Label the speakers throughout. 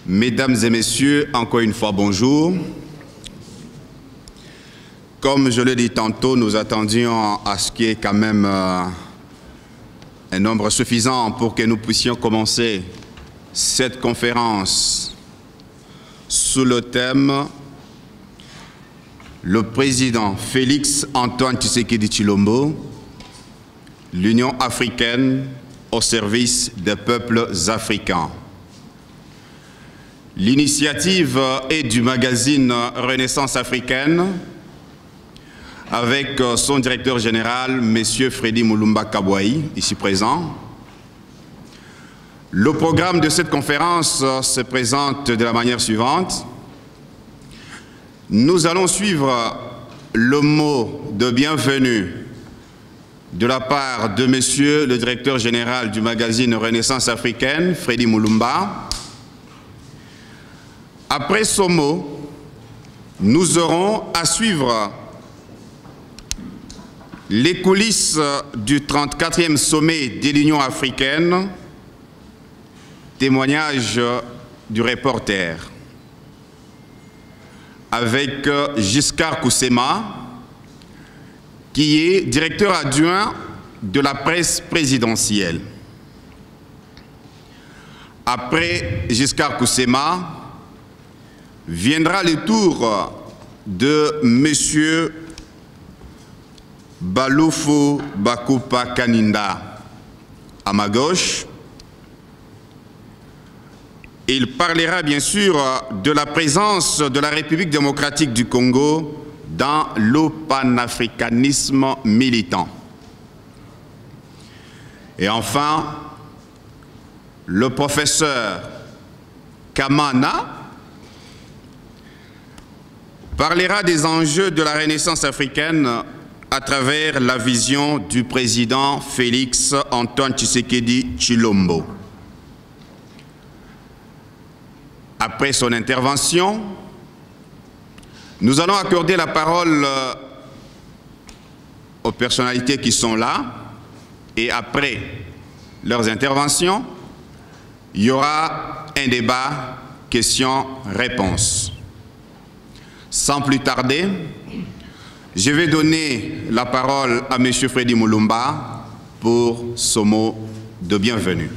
Speaker 1: Mesdames et messieurs, encore une fois, bonjour. Comme je l'ai dit tantôt, nous attendions à ce qu'il y ait quand même un nombre suffisant pour que nous puissions commencer cette conférence sous le thème « Le président Félix Antoine Tshisekedi Tshilombo, l'Union africaine au service des peuples africains ». L'initiative est du magazine Renaissance africaine avec son directeur général, M. Freddy Mulumba Kabouaï, ici présent. Le programme de cette conférence se présente de la manière suivante. Nous allons suivre le mot de bienvenue de la part de M. le directeur général du magazine Renaissance africaine, Freddy Mulumba. Après ce mot, nous aurons à suivre les coulisses du 34e sommet de l'Union africaine, témoignage du reporter, avec Giscard Koussema, qui est directeur adjoint de la presse présidentielle. Après Giscard Koussema, viendra le tour de M. Baloufou Bakoupa Kaninda à ma gauche. Il parlera bien sûr de la présence de la République démocratique du Congo dans le panafricanisme militant. Et enfin, le professeur Kamana parlera des enjeux de la Renaissance africaine à travers la vision du président Félix Antoine Tshisekedi Tshilombo. Après son intervention, nous allons accorder la parole aux personnalités qui sont là et après leurs interventions, il y aura un débat questions-réponses. Sans plus tarder, je vais donner la parole à M. Freddy Mulumba pour ce mot de bienvenue.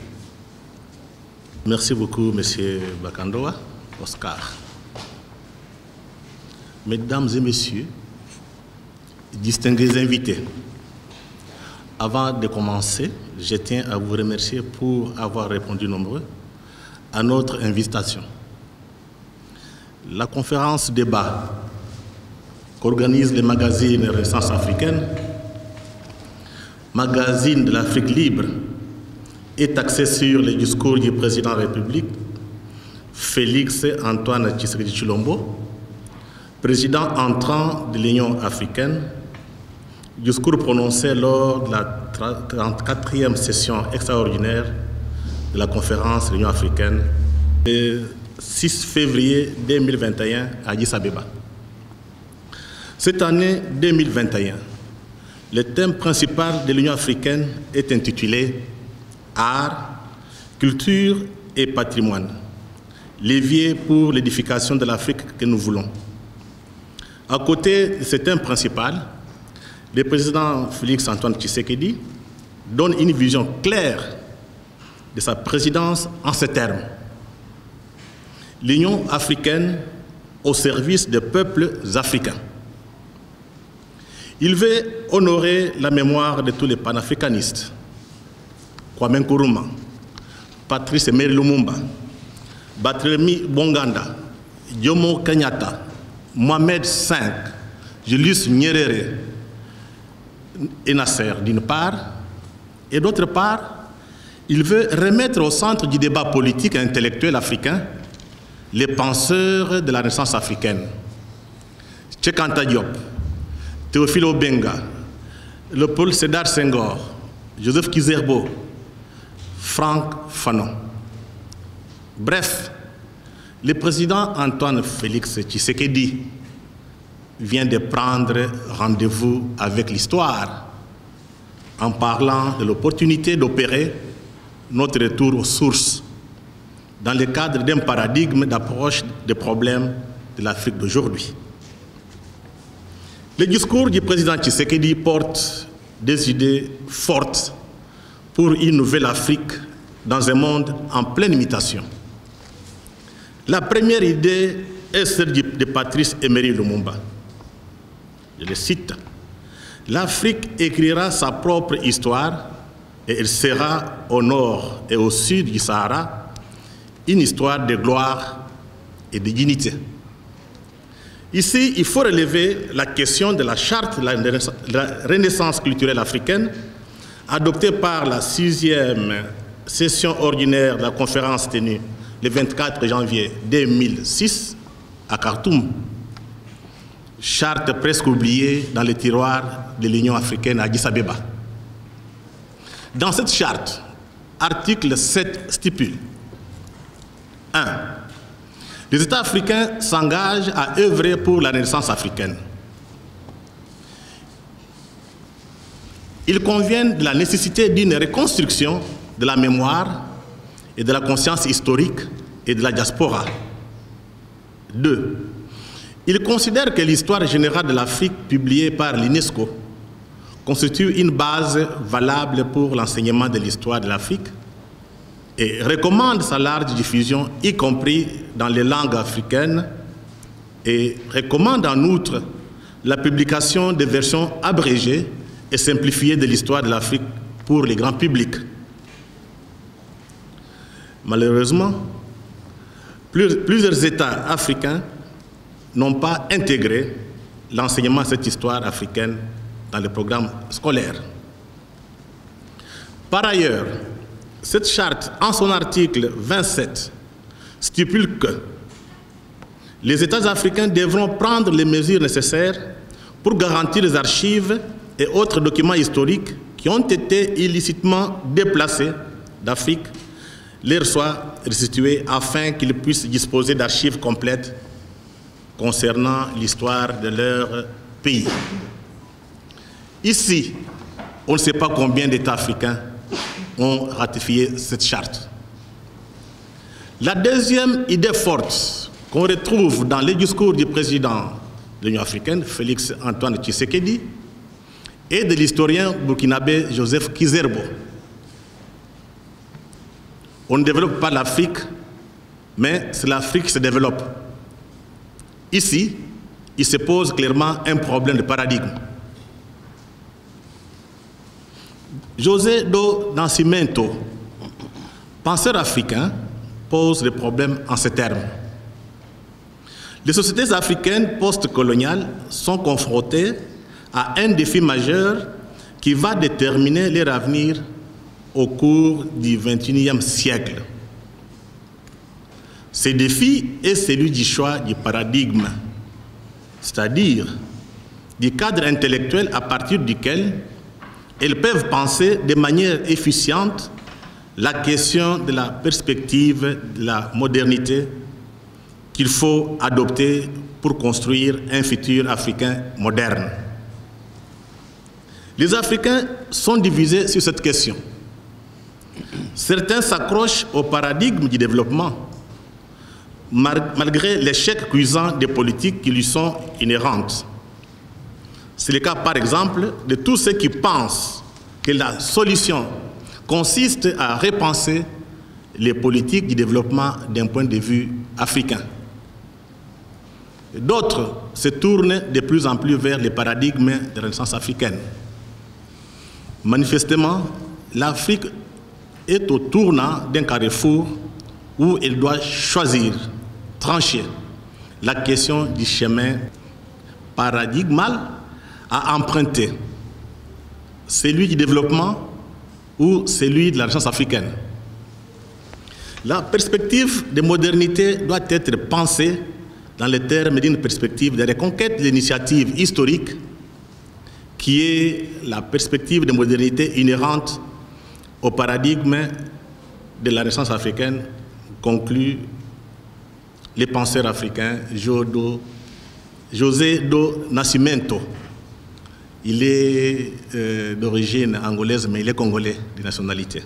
Speaker 2: Merci beaucoup, M. Bakandoa, Oscar. Mesdames et messieurs, distingués invités, avant de commencer, je tiens à vous remercier pour avoir répondu nombreux à notre invitation. La conférence débat qu'organise le magazine Renaissance africaine, magazine de l'Afrique libre, est axée sur le discours du président de la République, Félix Antoine Tshisekedi Tshilombo, président entrant de l'Union africaine, discours prononcé lors de la 34e session extraordinaire de la conférence de l'Union africaine, le 6 février 2021 à Addis Abeba. Cette année 2021, le thème principal de l'Union africaine est intitulé « Art, culture et patrimoine, levier pour l'édification de l'Afrique que nous voulons ». À côté de ce thème principal, le président Félix Antoine Tshisekedi donne une vision claire de sa présidence en ces termes. L'Union africaine au service des peuples africains. Il veut honorer la mémoire de tous les panafricanistes. Kwame Nkrumah, Patrice Emery Lumumba, Barthélemy Bonganda, Jomo Kenyatta, Mohamed V, Julius Nyerere et Nasser d'une part, et d'autre part, il veut remettre au centre du débat politique et intellectuel africain les penseurs de la Renaissance africaine. Cheikh Anta Diop, Théophile Obenga, Léopold Sédar Senghor, Joseph Kizerbo, Franck Fanon. Bref, le président Antoine Félix Tshisekedi vient de prendre rendez-vous avec l'histoire en parlant de l'opportunité d'opérer notre retour aux sources dans le cadre d'un paradigme d'approche des problèmes de l'Afrique d'aujourd'hui. Le discours du président Tshisekedi porte des idées fortes pour une nouvelle Afrique dans un monde en pleine mutation. La première idée est celle de Patrice Emery Lumumba. Je le cite. « L'Afrique écrira sa propre histoire et elle sera au nord et au sud du Sahara une histoire de gloire et de dignité. » Ici, il faut relever la question de la charte de la Renaissance culturelle africaine adoptée par la 6e session ordinaire de la conférence tenue le 24 janvier 2006 à Khartoum. Charte presque oubliée dans les tiroirs de l'Union africaine à Addis Abeba. Dans cette charte, article 7 stipule 1. Les États africains s'engagent à œuvrer pour la Renaissance africaine. Il convient de la nécessité d'une reconstruction de la mémoire et de la conscience historique et de la diaspora. 2. Il considère que l'histoire générale de l'Afrique, publiée par l'UNESCO, constitue une base valable pour l'enseignement de l'histoire de l'Afrique et recommande sa large diffusion, y compris dans les langues africaines, et recommande en outre la publication de versions abrégées et simplifiées de l'histoire de l'Afrique pour les grands publics. Malheureusement, plusieurs États africains n'ont pas intégré l'enseignement de cette histoire africaine dans les programmes scolaires. Par ailleurs, cette charte, en son article 27, stipule que les États africains devront prendre les mesures nécessaires pour garantir les archives et autres documents historiques qui ont été illicitement déplacés d'Afrique, leur soient restitués afin qu'ils puissent disposer d'archives complètes concernant l'histoire de leur pays. Ici, on ne sait pas combien d'États africains ont ratifié cette charte. La deuxième idée forte qu'on retrouve dans les discours du président de l'Union africaine, Félix Antoine Tshisekedi, et de l'historien burkinabé Joseph Kizerbo. On ne développe pas l'Afrique, mais c'est l'Afrique qui se développe. Ici, il se pose clairement un problème de paradigme. José do Nascimento, penseur africain, pose le problème en ces termes. Les sociétés africaines post-coloniales sont confrontées à un défi majeur qui va déterminer leur avenir au cours du XXIe siècle. Ce défi est celui du choix du paradigme, c'est-à-dire du cadre intellectuel à partir duquel elles peuvent penser de manière efficiente la question de la perspective de la modernité qu'il faut adopter pour construire un futur africain moderne. Les Africains sont divisés sur cette question. Certains s'accrochent au paradigme du développement, malgré l'échec cuisant des politiques qui lui sont inhérentes. C'est le cas, par exemple, de tous ceux qui pensent que la solution consiste à repenser les politiques du développement d'un point de vue africain. D'autres se tournent de plus en plus vers les paradigmes de la Renaissance africaine. Manifestement, l'Afrique est au tournant d'un carrefour où elle doit choisir, trancher la question du chemin paradigmal à emprunter, celui du développement ou celui de la Renaissance africaine. La perspective de modernité doit être pensée dans les termes d'une perspective de reconquête de l'initiative historique qui est la perspective de modernité inhérente au paradigme de la Renaissance africaine, conclut les penseurs africains José do Nascimento. Il est d'origine angolaise, mais il est congolais de nationalité.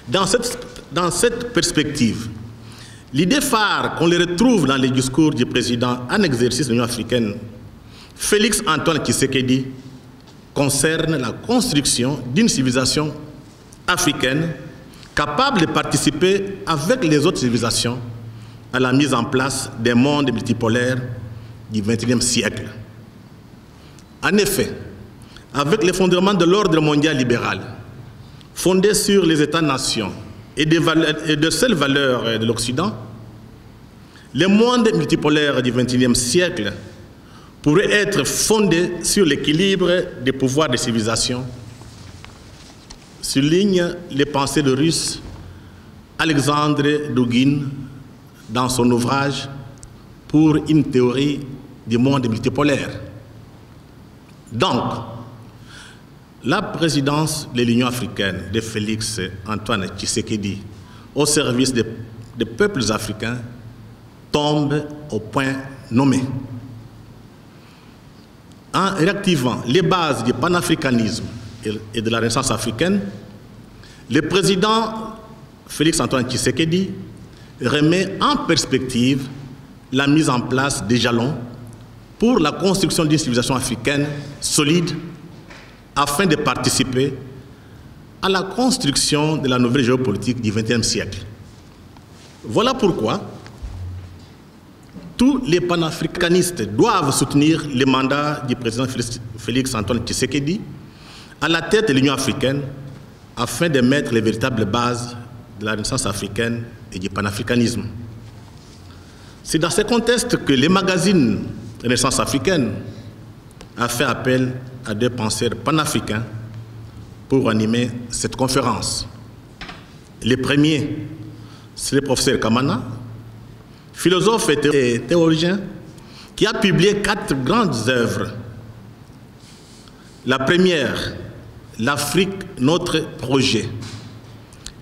Speaker 2: Dans cette perspective, l'idée phare qu'on les retrouve dans les discours du président en exercice de l'Union africaine, Félix Antoine Tshisekedi, concerne la construction d'une civilisation africaine capable de participer avec les autres civilisations à la mise en place des mondes multipolaires du XXIe siècle. En effet, avec l'effondrement de l'ordre mondial libéral, fondé sur les États-nations et de seules valeurs de l'Occident, le monde multipolaire du XXIe siècle pourrait être fondé sur l'équilibre des pouvoirs des civilisations, souligne les pensées de Russe Alexandre Dugin dans son ouvrage Pour une théorie du monde multipolaire. Donc, la présidence de l'Union africaine de Félix Antoine Tshisekedi au service des peuples africains tombe au point nommé. En réactivant les bases du panafricanisme et de la Renaissance africaine, le président Félix Antoine Tshisekedi remet en perspective la mise en place des jalons pour la construction d'une civilisation africaine solide afin de participer à la construction de la nouvelle géopolitique du XXe siècle. Voilà pourquoi tous les panafricanistes doivent soutenir le mandat du président Félix Antoine Tshisekedi à la tête de l'Union africaine afin de mettre les véritables bases de la Renaissance africaine et du panafricanisme. C'est dans ce contexte que les magazines Renaissance africaine a fait appel à deux penseurs panafricains pour animer cette conférence. Le premier, c'est le professeur Kamana, philosophe et théologien, qui a publié 4 grandes œuvres. La première, L'Afrique, notre projet,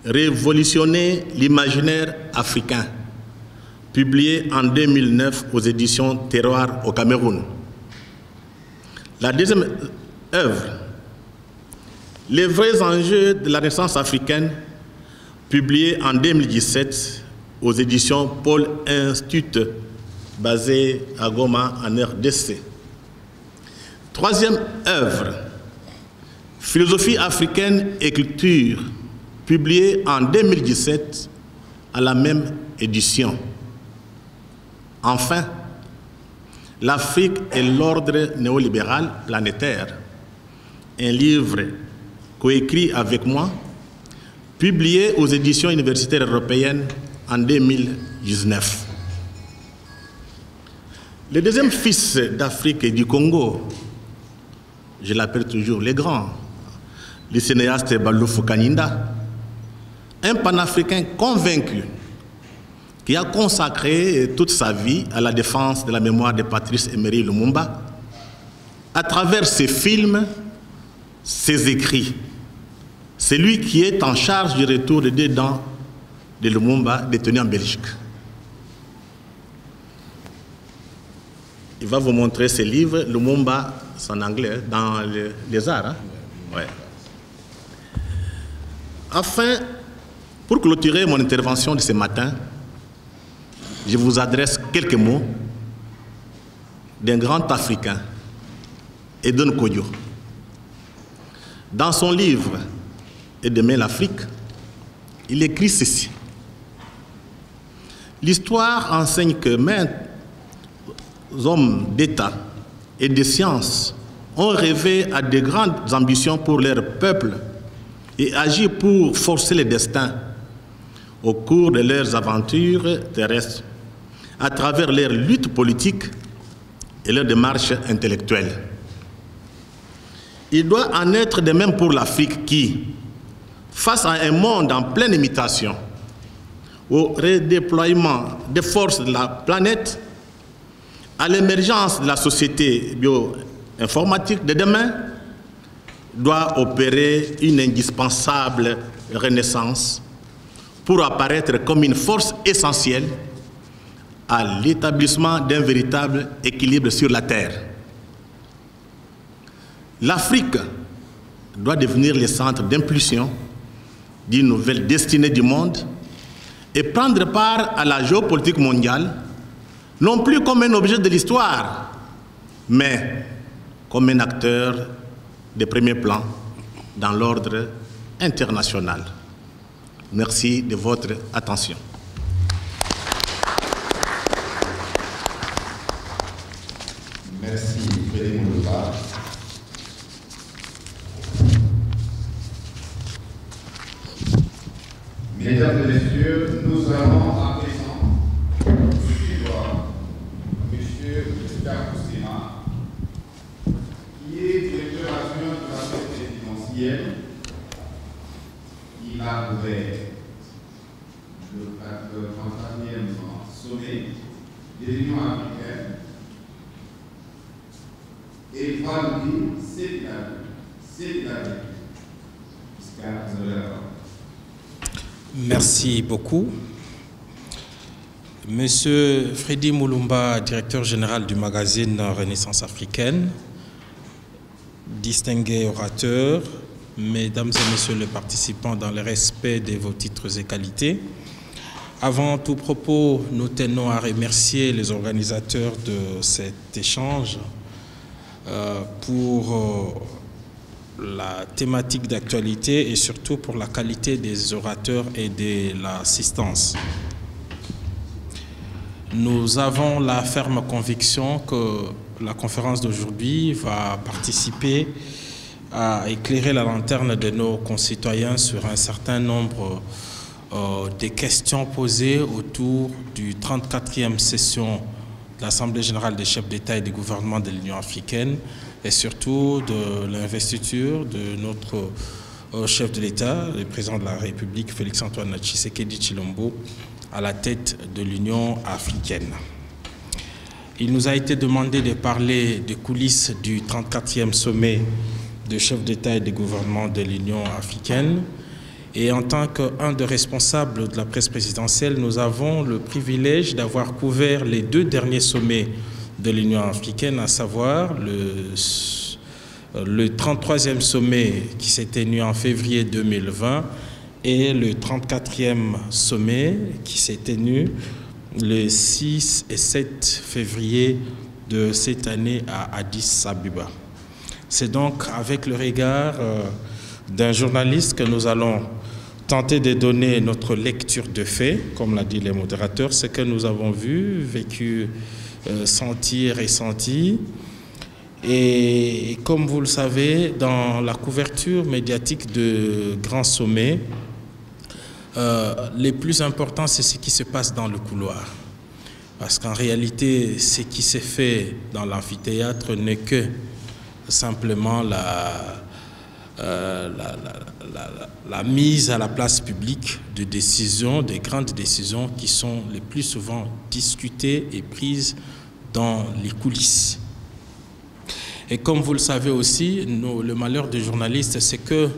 Speaker 2: révolutionner l'imaginaire africain, publié en 2009 aux éditions Terroir au Cameroun. La deuxième œuvre, Les vrais enjeux de la Renaissance africaine, publié en 2017 aux éditions Paul Institute, basé à Goma en RDC. Troisième œuvre, Philosophie africaine et culture, publiée en 2017 à la même édition. Enfin, L'Afrique et l'ordre néolibéral planétaire, un livre coécrit avec moi, publié aux éditions universitaires européennes en 2019. Le deuxième fils d'Afrique et du Congo, je l'appelle toujours le grand, le cinéaste Baloufou Kaninda, un panafricain convaincu qui a consacré toute sa vie à la défense de la mémoire de Patrice Emery Lumumba, à travers ses films, ses écrits. C'est lui qui est en charge du retour des 2 dents de Lumumba détenus en Belgique. Il va vous montrer ses livres. Lumumba, c'est en anglais, dans les arts. Hein? Ouais. Enfin, pour clôturer mon intervention de ce matin, je vous adresse quelques mots d'un grand Africain, Eden Kodjo. Dans son livre « Et demain l'Afrique », il écrit ceci. L'histoire enseigne que maints hommes d'État et de science ont rêvé à de grandes ambitions pour leur peuple et agi pour forcer le destin au cours de leurs aventures terrestres, à travers leurs luttes politiques et leurs démarches intellectuelles. Il doit en être de même pour l'Afrique qui, face à un monde en pleine imitation, au redéploiement des forces de la planète, à l'émergence de la société bio-informatique de demain, doit opérer une indispensable renaissance pour apparaître comme une force essentielle à l'établissement d'un véritable équilibre sur la Terre. L'Afrique doit devenir le centre d'impulsion d'une nouvelle destinée du monde et prendre part à la géopolitique mondiale, non plus comme un objet de l'histoire, mais comme un acteur de premier plan dans l'ordre international. Merci de votre attention.
Speaker 1: Merci, Frédéric Mulumba. Mesdames et messieurs, nous allons à présent suivre M. Jacques Ousema, qui est directeur adjoint de l'affaire présidentielle. Il a ouvert le 34e sommet de l'Union africaine. Et il va nous dire c'est la vie.
Speaker 3: Merci beaucoup. Monsieur Frédéric Mulumba, directeur général du magazine Renaissance africaine, distingués orateurs, mesdames et messieurs les participants, dans le respect de vos titres et qualités, avant tout propos, nous tenons à remercier les organisateurs de cet échange pour la thématique d'actualité et surtout pour la qualité des orateurs et de l'assistance. Nous avons la ferme conviction que la conférence d'aujourd'hui va participer à éclairer la lanterne de nos concitoyens sur un certain nombre de questions posées autour du 34e session de l'Assemblée générale des chefs d'État et de gouvernement de l'Union africaine et surtout de l'investiture de notre chef de l'État, le président de la République, Félix-Antoine Tshisekedi Tshilombo, à la tête de l'Union africaine. Il nous a été demandé de parler des coulisses du 34e sommet de chefs d'État et de gouvernement de l'Union africaine. Et en tant qu'un des responsables de la presse présidentielle, nous avons le privilège d'avoir couvert les deux derniers sommets de l'Union africaine, à savoir le 33e sommet qui s'est tenu en février 2020 et le 34e sommet qui s'est tenu le 6 et 7 février de cette année à Addis Abeba. C'est donc avec le regard d'un journaliste que nous allons tenter de donner notre lecture de faits, comme l'a dit les modérateurs, ce que nous avons vu, vécu, senti, ressenti. Et comme vous le savez, dans la couverture médiatique de grands sommets, le plus important, c'est ce qui se passe dans le couloir. Parce qu'en réalité, ce qui s'est fait dans l'amphithéâtre n'est que simplement la mise à la place publique de décisions, des grandes décisions qui sont les plus souvent discutées et prises dans les coulisses. Et comme vous le savez aussi, le malheur des journalistes, c'est que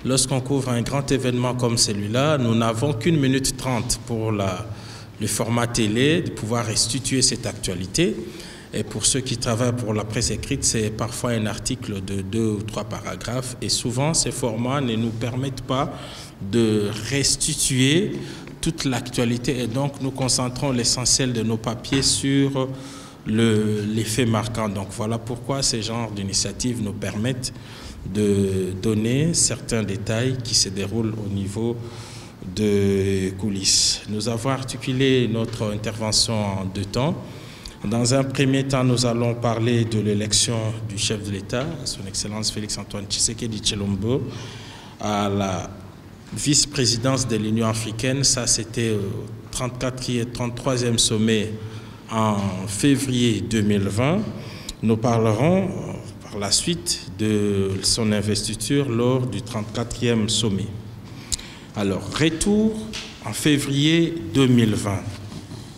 Speaker 3: lorsqu'on couvre un grand événement comme celui-là, nous n'avons qu'1 minute 30 pour le format télé, de pouvoir restituer cette actualité. Et pour ceux qui travaillent pour la presse écrite, c'est parfois un article de 2 ou 3 paragraphes. Et souvent, ces formats ne nous permettent pas de restituer toute l'actualité. Et donc, nous concentrons l'essentiel de nos papiers sur les faits marquants. Donc, voilà pourquoi ces genres d'initiatives nous permettent de donner certains détails qui se déroulent au niveau de coulisses. Nous avons articulé notre intervention en 2 temps. Dans un premier temps, nous allons parler de l'élection du chef de l'État, son Excellence Félix-Antoine Tshisekedi Tshilombo, à la vice-présidence de l'Union africaine. Ça, c'était au 33e sommet en février 2020. Nous parlerons par la suite de son investiture lors du 34e sommet. Alors, retour en février 2020.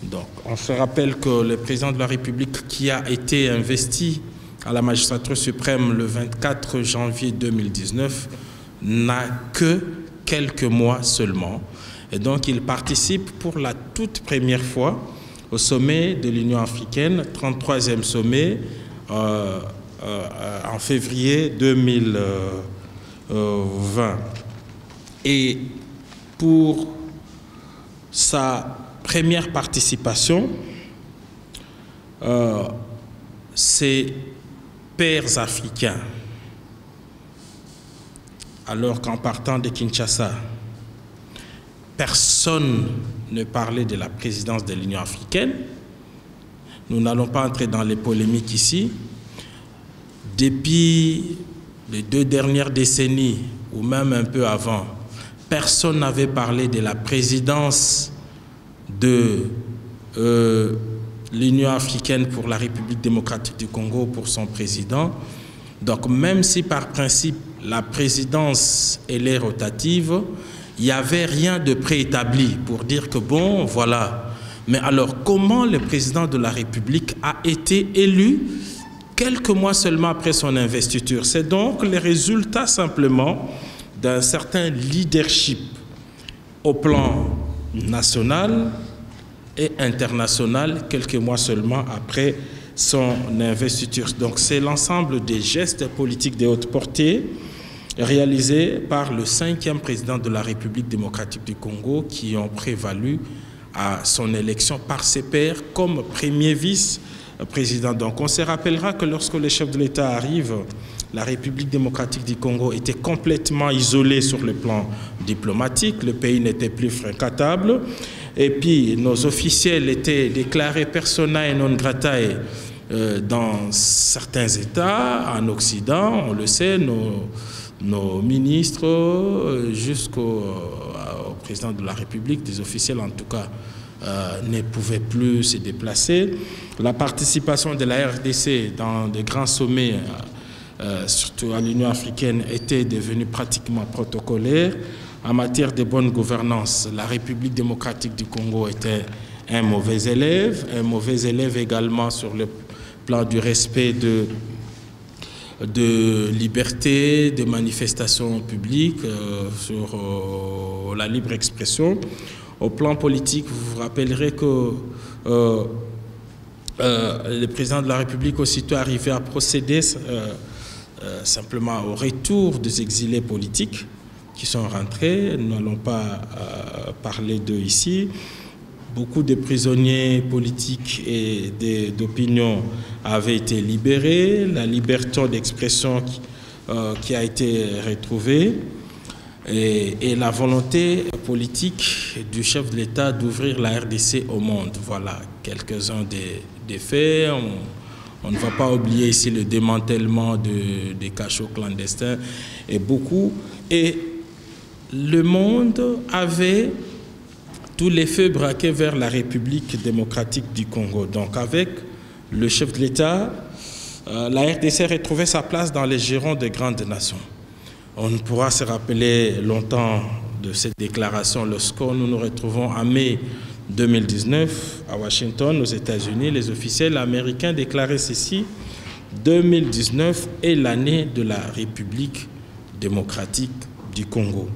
Speaker 3: Donc, on se rappelle que le président de la République qui a été investi à la magistrature suprême le 24 janvier 2019 n'a que quelques mois seulement. Et donc, il participe pour la toute première fois au sommet de l'Union africaine, 33e sommet, en février 2020. Et pour sa première participation, ses pairs africains, alors qu'en partant de Kinshasa, personne ne parlait de la présidence de l'Union africaine. Nous n'allons pas entrer dans les polémiques ici. Depuis les 2 dernières décennies, ou même un peu avant, personne n'avait parlé de la présidence de l'Union africaine pour la République démocratique du Congo pour son président. Donc même si par principe la présidence elle est rotative, il n'y avait rien de préétabli pour dire que bon, voilà. Mais alors, comment le président de la République a été élu quelques mois seulement après son investiture? C'est donc le résultat simplement d'un certain leadership au plan national et international, quelques mois seulement après son investiture. Donc c'est l'ensemble des gestes politiques de haute portée réalisés par le 5e président de la République démocratique du Congo qui ont prévalu à son élection par ses pairs comme premier vice-président. Donc on se rappellera que lorsque le chef de l'État arrive, la République démocratique du Congo était complètement isolée sur le plan diplomatique, le pays n'était plus fréquentable, et puis nos officiels étaient déclarés persona non gratae dans certains États, en Occident, on le sait, nos ministres jusqu'au président de la République, des officiels en tout cas, ne pouvaient plus se déplacer. La participation de la RDC dans de grands sommets, surtout à l'Union africaine, était devenue pratiquement protocolaire. En matière de bonne gouvernance, la République démocratique du Congo était un mauvais élève également sur le plan du respect de liberté, de manifestations publiques, sur la libre expression. Au plan politique, vous vous rappellerez que le président de la République, aussitôt arrivé à procéder simplement au retour des exilés politiques qui sont rentrés. Nous n'allons pas parler d'eux ici. Beaucoup de prisonniers politiques et d'opinion avaient été libérés. La liberté d'expression qui a été retrouvée et la volonté politique du chef de l'État d'ouvrir la RDC au monde. Voilà quelques-uns des faits. On ne va pas oublier ici le démantèlement des cachots clandestins et beaucoup. Et le monde avait tous les feux braqués vers la République démocratique du Congo. Donc avec le chef de l'État, la RDC retrouvait sa place dans les girons des grandes nations. On pourra se rappeler longtemps de cette déclaration lorsque nous nous retrouvons en mai 2019 à Washington, aux États-Unis. Les officiels américains déclaraient ceci: 2019 est l'année de la République démocratique du Congo.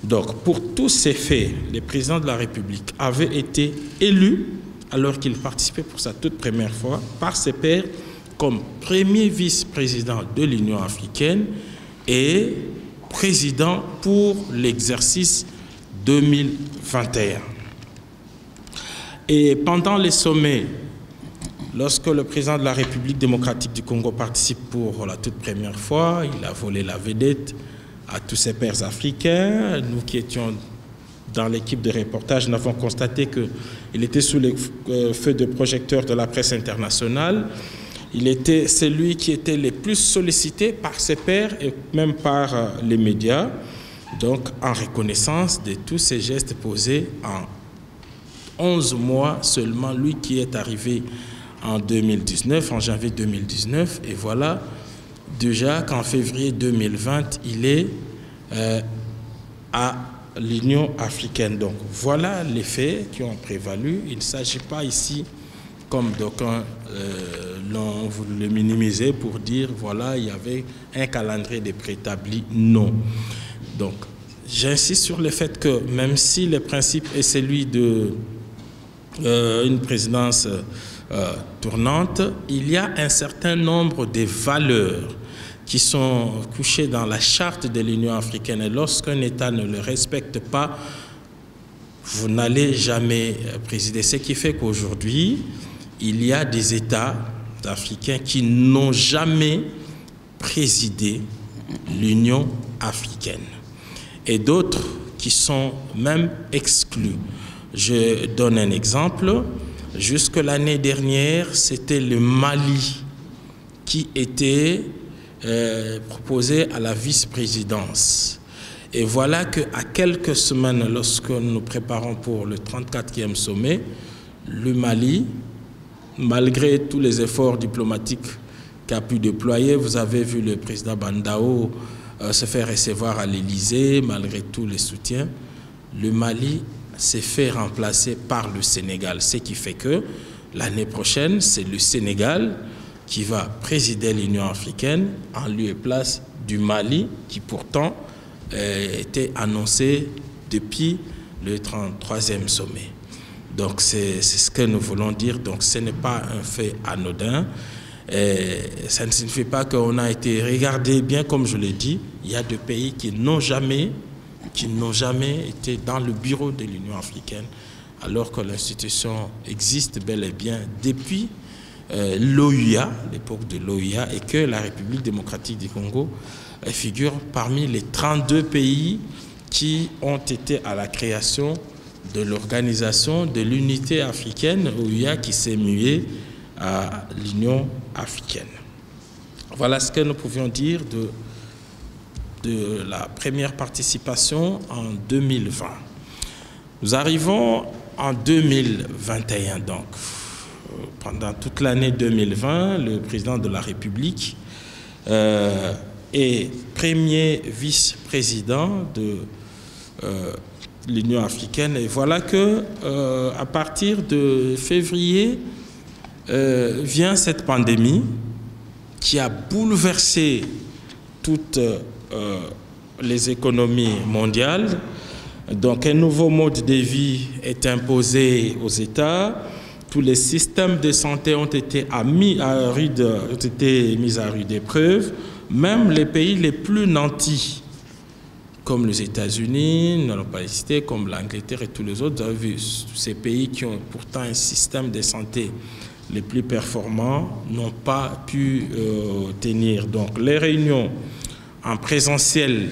Speaker 3: Donc, pour tous ces faits, le président de la République avait été élu, alors qu'il participait pour sa toute première fois, par ses pairs, comme premier vice-président de l'Union africaine et président pour l'exercice 2021. Et pendant les sommets, lorsque le président de la République démocratique du Congo participe pour la toute première fois, il a volé la vedette à tous ses pairs africains. Nous qui étions dans l'équipe de reportage, nous avons constaté qu'il était sous les feux de projecteurs de la presse internationale. Il était celui qui était le plus sollicité par ses pairs et même par les médias. Donc, en reconnaissance de tous ces gestes posés en 11 mois seulement, lui qui est arrivé en 2019, en janvier 2019, et voilà déjà qu'en février 2020, il est à l'Union africaine. Donc voilà les faits qui ont prévalu. Il ne s'agit pas ici, comme d'aucuns l'ont voulu le minimiser, pour dire voilà, il y avait un calendrier de préétabli. Non. Donc j'insiste sur le fait que même si le principe est celui de une présidence tournante, il y a un certain nombre de valeurs qui sont couchées dans la charte de l'Union africaine. Et lorsqu'un État ne le respecte pas, vous n'allez jamais présider. Ce qui fait qu'aujourd'hui, il y a des États africains qui n'ont jamais présidé l'Union africaine et d'autres qui sont même exclus. Je donne un exemple. Jusque l'année dernière, c'était le Mali qui était proposé à la vice-présidence. Et voilà qu'à quelques semaines, lorsque nous nous préparons pour le 34e sommet, le Mali, malgré tous les efforts diplomatiques qu'a pu déployer, vous avez vu le président Bandao se faire recevoir à l'Élysée, malgré tous les soutiens, le Mali s'est fait remplacer par le Sénégal. Ce qui fait que l'année prochaine, c'est le Sénégal qui va présider l'Union africaine en lieu et place du Mali, qui pourtant était annoncé depuis le 33e sommet. Donc c'est ce que nous voulons dire. Donc ce n'est pas un fait anodin. Ça ne signifie pas qu'on a été regardé bien, comme je l'ai dit. Il y a des pays qui n'ont jamais été dans le bureau de l'Union africaine, alors que l'institution existe bel et bien depuis l'OUA, l'époque de l'OUA, et que la République démocratique du Congo figure parmi les 32 pays qui ont été à la création de l'organisation de l'unité africaine, OUA, qui s'est muée à l'Union africaine. Voilà ce que nous pouvions dire de la première participation en 2020. Nous arrivons en 2021, donc pendant toute l'année 2020, le président de la République est premier vice-président de l'Union africaine. Et voilà que à partir de février vient cette pandémie qui a bouleversé toutes les économies mondiales. Donc un nouveau mode de vie est imposé aux États. Tous les systèmes de santé ont été mis à rude épreuve. Même les pays les plus nantis, comme les États-Unis, nous n'allons pas les citer, comme l'Angleterre et tous les autres, vous avez vu, ces pays qui ont pourtant un système de santé les plus performants n'ont pas pu tenir. Donc les réunions en présentiel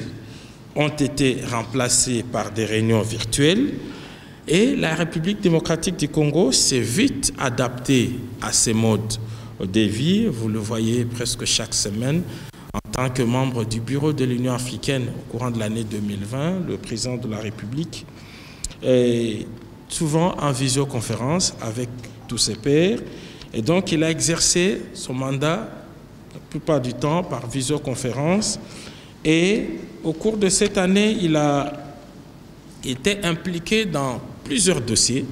Speaker 3: ont été remplacées par des réunions virtuelles et la République démocratique du Congo s'est vite adaptée à ces modes de vie. Vous le voyez presque chaque semaine. En tant que membre du bureau de l'Union africaine au courant de l'année 2020, le président de la République est souvent en visioconférence avec tous ses pairs. Et donc, il a exercé son mandat la plupart du temps par visioconférence. Et au cours de cette année, il a été impliqué dans plusieurs dossiers.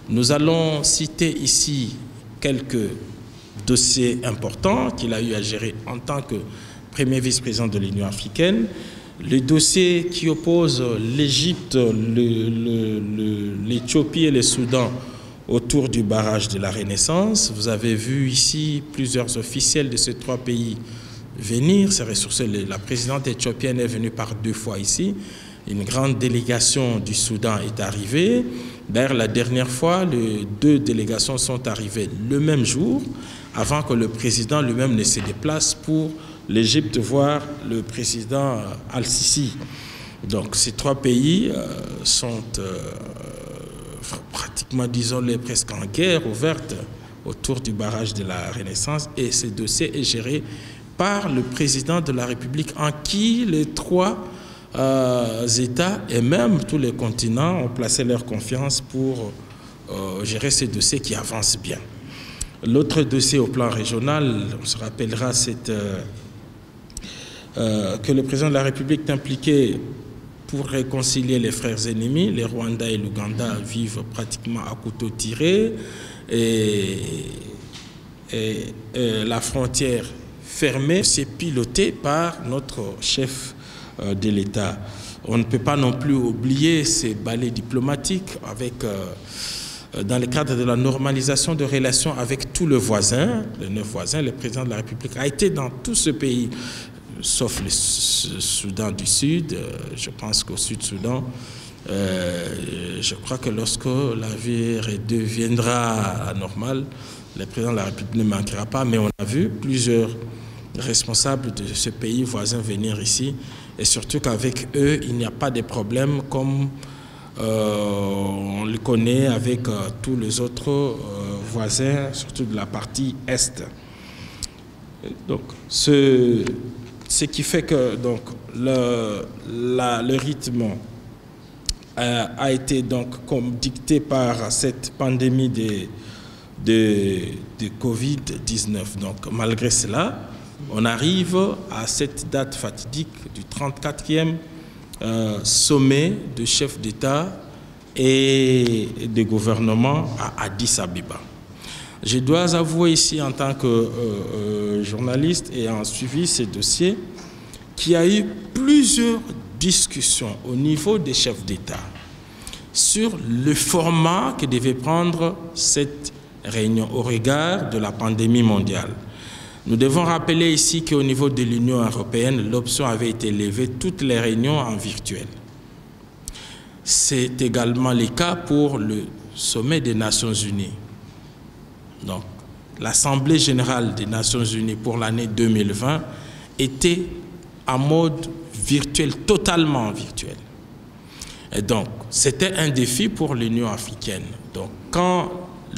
Speaker 3: Nous allons citer ici quelques dossiers importants qu'il a eu à gérer en tant que premier vice-président de l'Union africaine. Le dossier qui oppose l'Égypte, l'Éthiopie et le Soudan autour du barrage de la Renaissance. Vous avez vu ici plusieurs officiels de ces trois pays venir. Ces ressources, la présidente éthiopienne est venue par 2 fois ici. Une grande délégation du Soudan est arrivée. D'ailleurs, la dernière fois, les 2 délégations sont arrivées le même jour, avant que le président lui-même ne se déplace pour l'Égypte voir le président Al-Sisi. Donc ces 3 pays sont pratiquement, disons-le, presque en guerre ouverte autour du barrage de la Renaissance, et ce dossier est géré par le président de la République, en qui les 3 États et même tous les continents ont placé leur confiance pour gérer ces dossiers qui avancent bien. L'autre dossier au plan régional, on se rappellera que le président de la République est impliqué pour réconcilier les frères ennemis. Les Rwandais et l'Ouganda vivent pratiquement à couteau tiré et la frontière fermée, c'est piloté par notre chef de l'État. On ne peut pas non plus oublier ces balais diplomatiques avec, dans le cadre de la normalisation de relations avec tous les 9 voisins. Le président de la République a été dans tout ce pays, sauf le Soudan du Sud. Je pense qu'au Sud-Soudan, Je crois que lorsque la vie redeviendra normale, le président de la République ne manquera pas, mais on a vu plusieurs responsables de ce pays voisin venir ici, et surtout qu'avec eux, il n'y a pas de problème comme on le connaît avec tous les autres voisins, surtout de la partie Est. Donc, ce qui fait que donc, le rythme a été donc comme dicté par cette pandémie de Covid-19. Donc, malgré cela, on arrive à cette date fatidique du 34e sommet de chefs d'État et de gouvernement à Addis Abeba. Je dois avouer ici, en tant que journaliste et en suivi ces dossiers, qu'il y a eu plusieurs discussions au niveau des chefs d'État sur le format que devait prendre cette réunion au regard de la pandémie mondiale. Nous devons rappeler ici qu'au niveau de l'Union européenne, l'option avait été levée, toutes les réunions en virtuel. C'est également le cas pour le sommet des Nations Unies. Donc, l'Assemblée générale des Nations Unies pour l'année 2020 était en mode virtuel, totalement virtuel. Et donc, c'était un défi pour l'Union africaine. Donc, quand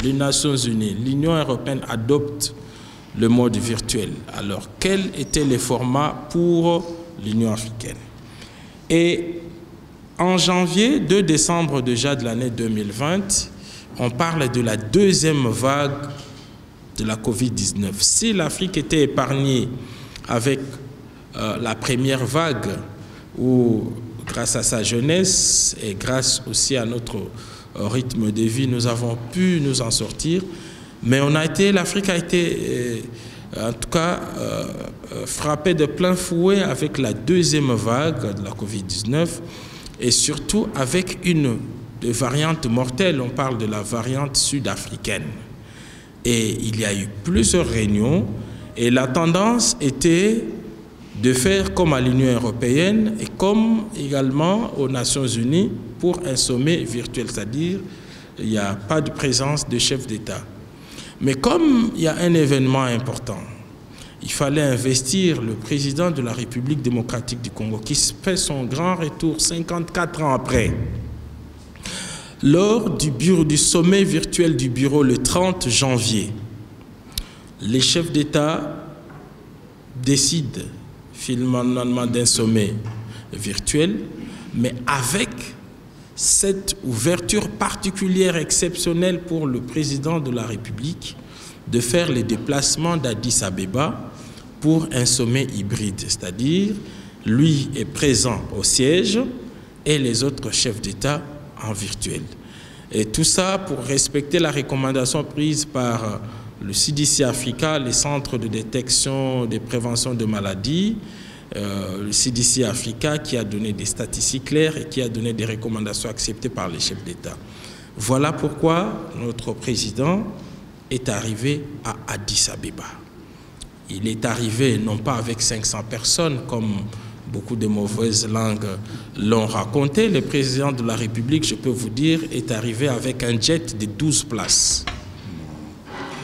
Speaker 3: les Nations Unies, l'Union européenne adopte le mode virtuel, alors quel était le format pour l'Union africaine? Et en janvier, 2 décembre déjà de l'année 2020, on parle de la deuxième vague de la Covid-19. Si l'Afrique était épargnée avec la première vague, où grâce à sa jeunesse et grâce aussi à notre rythme de vie, nous avons pu nous en sortir, mais l'Afrique a été en tout cas frappée de plein fouet avec la deuxième vague de la Covid-19 et surtout avec une variante mortelle. On parle de la variante sud-africaine. Et il y a eu plusieurs réunions et la tendance était de faire comme à l'Union européenne et comme également aux Nations Unies pour un sommet virtuel, c'est-à-dire il n'y a pas de présence de chef d'État. Mais comme il y a un événement important, il fallait investir le président de la République démocratique du Congo qui fait son grand retour 54 ans après. Lors du sommet virtuel du bureau le 30 janvier, les chefs d'État décident finalement d'un sommet virtuel, mais avec cette ouverture particulière, exceptionnelle pour le président de la République de faire les déplacements d'Addis Abeba pour un sommet hybride, c'est-à-dire lui est présent au siège et les autres chefs d'État en virtuel. Et tout ça pour respecter la recommandation prise par le CDC Africa, les centres de détection et de prévention de maladies, le CDC Africa qui a donné des statistiques claires et qui a donné des recommandations acceptées par les chefs d'État. Voilà pourquoi notre président est arrivé à Addis Abeba. Il est arrivé non pas avec 500 personnes comme beaucoup de mauvaises langues l'ont raconté. Le président de la République, je peux vous dire, est arrivé avec un jet de 12 places.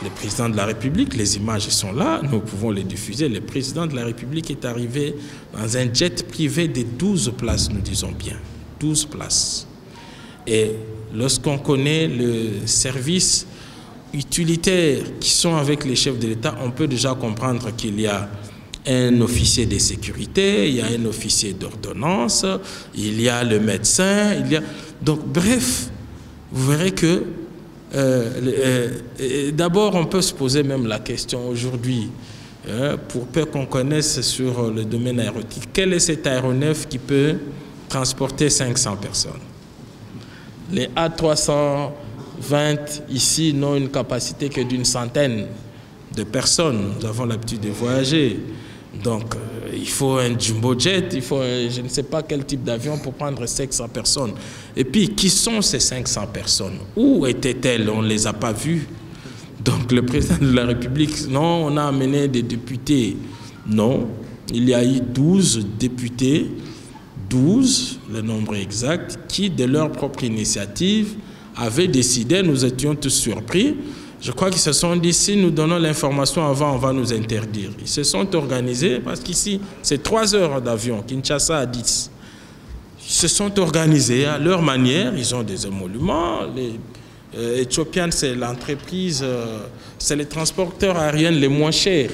Speaker 3: Le président de la République, les images sont là, nous pouvons les diffuser. Le président de la République est arrivé dans un jet privé de 12 places, nous disons bien, 12 places. Et lorsqu'on connaît le service utilitaire qui sont avec les chefs de l'État, on peut déjà comprendre qu'il y a un officier de sécurité, il y a un officier d'ordonnance, il y a le médecin, il y a... Donc, bref, vous verrez que d'abord, on peut se poser même la question aujourd'hui, pour peu qu'on connaisse sur le domaine aéronautique, quel est cet aéronef qui peut transporter 500 personnes? Les A320 ici n'ont une capacité que d'une centaine de personnes. Nous avons l'habitude de voyager. Donc, il faut un jumbo jet, il faut je ne sais pas quel type d'avion pour prendre 500 personnes. Et puis, qui sont ces 500 personnes? Où étaient-elles? On ne les a pas vues. Donc, le président de la République, non, on a amené des députés. Non, il y a eu 12 députés, 12, le nombre exact, qui, de leur propre initiative, avaient décidé, nous étions tous surpris. Je crois qu'ils se sont dit, si nous donnons l'information avant, on va nous interdire. Ils se sont organisés, parce qu'ici, c'est 3 heures d'avion, Kinshasa à 10. Ils se sont organisés à leur manière, ils ont des émoluments. Ethiopian, c'est l'entreprise, c'est les transporteurs aériens les moins chers.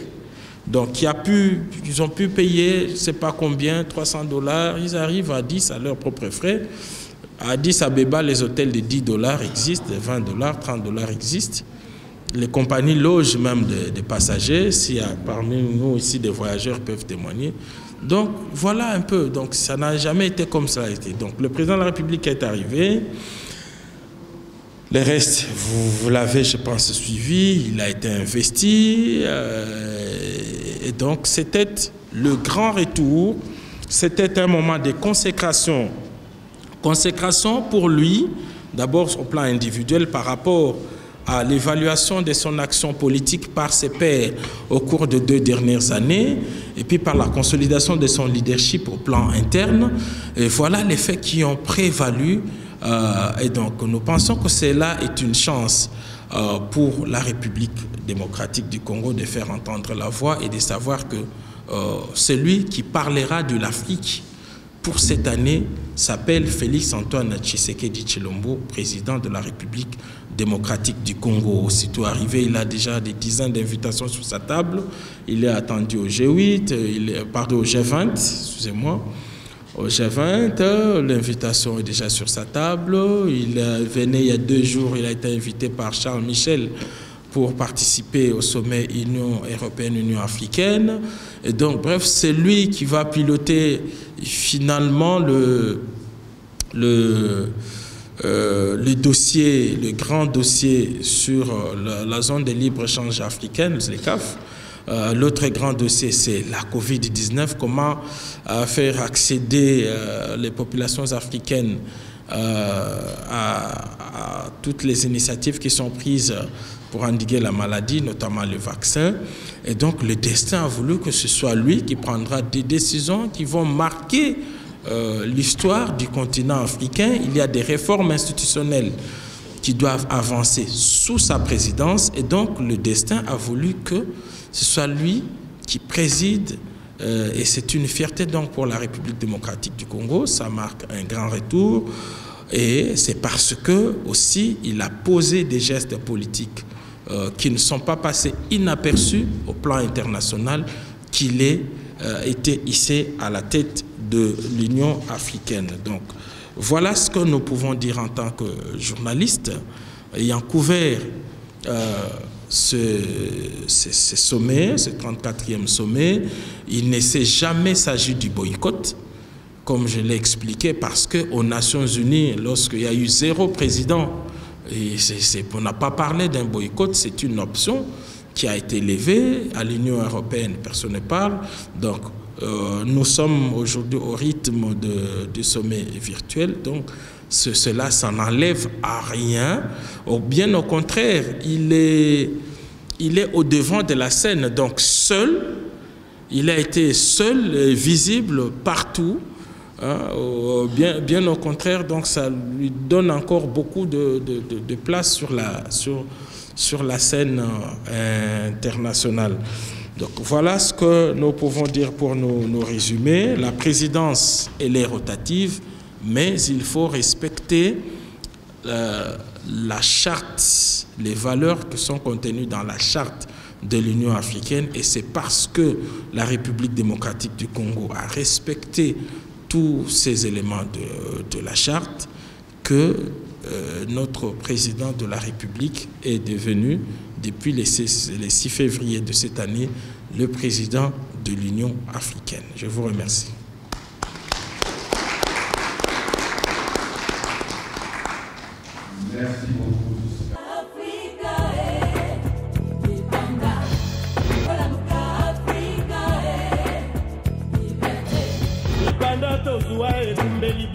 Speaker 3: Donc, ils ont pu payer, je ne sais pas combien, $300. Ils arrivent à 10 à leurs propres frais. À Addis Abeba, les hôtels de $10 existent, de $20, $30 existent. Les compagnies logent même des passagers. S'il y a parmi nous ici des voyageurs peuvent témoigner. Donc, voilà un peu. Donc, ça n'a jamais été comme ça a été. Donc, le président de la République est arrivé. Le reste, vous l'avez, je pense, suivi. Il a été investi. Et donc, c'était le grand retour. C'était un moment de consécration. Consécration pour lui, d'abord au plan individuel par rapport à l'évaluation de son action politique par ses pairs au cours de 2 dernières années, et puis par la consolidation de son leadership au plan interne. Et voilà les faits qui ont prévalu. Et donc, nous pensons que cela est une chance pour la République démocratique du Congo de faire entendre la voix et de savoir que celui qui parlera de l'Afrique pour cette année s'appelle Félix Antoine Tshisekedi Tshilombo, président de la République démocratique du Congo. Aussitôt arrivé, il a déjà des dizaines d'invitations sur sa table. Il est attendu au G8, au G20, excusez-moi. Au G20, l'invitation est déjà sur sa table. Il venait il y a 2 jours, il a été invité par Charles Michel pour participer au sommet Union européenne-Union africaine. Et donc, bref, c'est lui qui va piloter finalement le dossier, le grand dossier sur la zone de libre-échange africaine, les CAF. L'autre grand dossier, c'est la Covid-19, comment faire accéder les populations africaines à toutes les initiatives qui sont prises pour endiguer la maladie, notamment le vaccin. Et donc, le destin a voulu que ce soit lui qui prendra des décisions qui vont marquer l'histoire du continent africain. Il y a des réformes institutionnelles qui doivent avancer sous sa présidence. Et donc, le destin a voulu que ce soit lui qui préside. Et c'est une fierté donc pour la République démocratique du Congo. Ça marque un grand retour. Et c'est parce que aussi il a posé des gestes politiques qui ne sont pas passés inaperçus au plan international, qu'il ait été hissé à la tête de l'Union africaine. Donc voilà ce que nous pouvons dire en tant que journalistes ayant couvert ce sommet, ce 34e sommet. Il ne s'est jamais s'agi du boycott, comme je l'ai expliqué, parce qu'aux Nations Unies, lorsqu'il y a eu 0 président, on n'a pas parlé d'un boycott, c'est une option qui a été levée. À l'Union européenne, personne ne parle. Donc, nous sommes aujourd'hui au rythme du sommet virtuel. Donc, cela, ça n'enlève à rien. Bien au contraire, il est au devant de la scène. Donc, seul, il a été seul, visible partout. Bien au contraire, donc ça lui donne encore beaucoup de place sur la scène internationale. Donc voilà ce que nous pouvons dire pour nous résumer. La présidence, elle est rotative, mais il faut respecter la charte, les valeurs qui sont contenues dans la charte de l'Union africaine, et c'est parce que la République démocratique du Congo a respecté tous ces éléments de la charte que notre président de la République est devenu, depuis le 6 février de cette année, le président de l'Union africaine. Je vous remercie.
Speaker 4: Merci beaucoup. Banda to zuwa ebumbeli